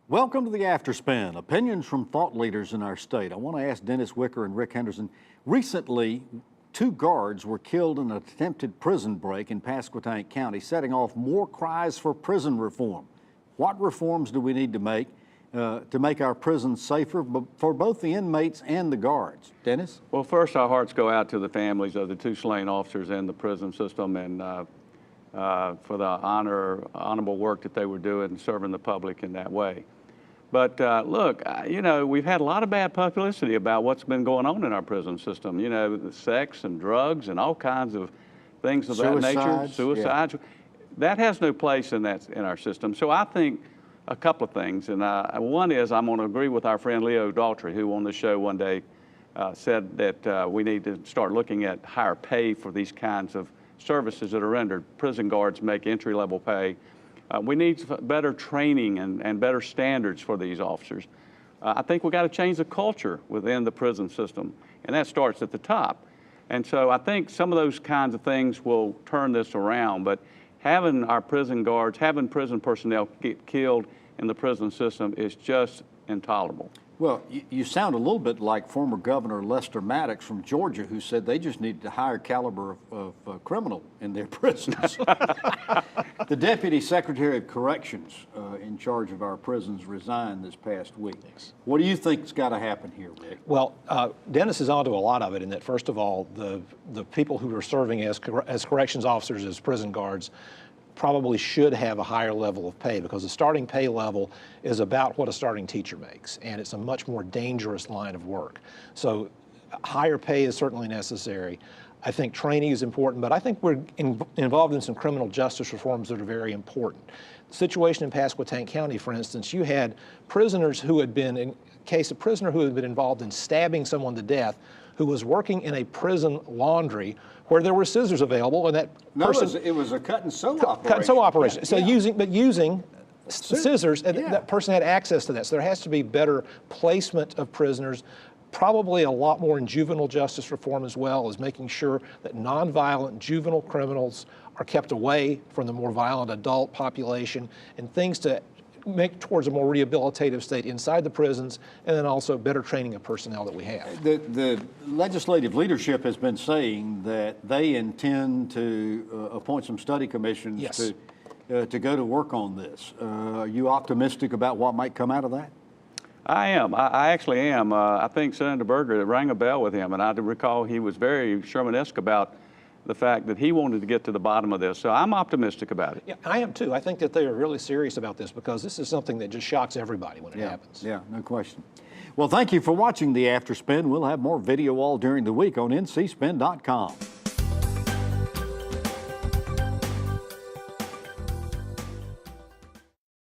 Welcome to the Afterspin, opinions from thought leaders in our state. I want to ask Dennis Wicker and Rick Henderson. Recently, two guards were killed in an attempted prison break in Pasquotank County, setting off more cries for prison reform. What reforms do we need to make our prisons safer for both the inmates and the guards? Dennis? Well, first, our hearts go out to the families of the two slain officers in the prison system and for the honorable work that they were doing, serving the public in that way. But look, you know, we've had a lot of bad publicity about what's been going on in our prison system. You know, the sex and drugs and all kinds of things of that nature. Suicides. Yeah. That has no place in our system. So I think a couple of things. And one is I'm going to agree with our friend Leo Daltrey, who on the show one day said that we need to start looking at higher pay for these kinds of services that are rendered. Prison guards make entry-level pay. We need better training and better standards for these officers. I think we've got to change the culture within the prison system, and that starts at the top. And so I think some of those kinds of things will turn this around, but having our prison guards, having prison personnel get killed in the prison system is just intolerable. Well, you sound a little bit like former Governor Lester Maddox from Georgia, who said they just needed a higher caliber of criminal in their prisons. The Deputy Secretary of Corrections in charge of our prisons resigned this past week. Yes. What do you think's got to happen here, Rick? Well, Dennis is onto a lot of it in that, first of all, the people who are serving as corrections officers, as prison guards, probably should have a higher level of pay, because the starting pay level is about what a starting teacher makes, and it's a much more dangerous line of work. So higher pay is certainly necessary. I think training is important, but I think we're involved in some criminal justice reforms that are very important. The situation in Pasquotank County, for instance, you had prisoners who had been, in case a prisoner who had been involved in stabbing someone to death, who was working in a prison laundry where there were scissors available, and that person... it was a cut and sew operation. Cut and sew operation. Yeah, so yeah. using scissors, and yeah. that person had access to that. So there has to be better placement of prisoners, probably a lot more in juvenile justice reform as well, as making sure that nonviolent juvenile criminals are kept away from the more violent adult population, and things to make towards a more rehabilitative state inside the prisons, and then also better training of personnel that we have. The legislative leadership has been saying that they intend to appoint some study commissions. Yes. to go to work on this. Are you optimistic about what might come out of that? I am. I actually am. I think Senator Berger, it rang a bell with him, and I recall he was very Sherman-esque about the fact that he wanted to get to the bottom of this. So I'm optimistic about it. Yeah, I am too. I think that they are really serious about this, because this is something that just shocks everybody when it happens. Yeah, no question. Well, thank you for watching the Afterspin. We'll have more video all during the week on ncspin.com.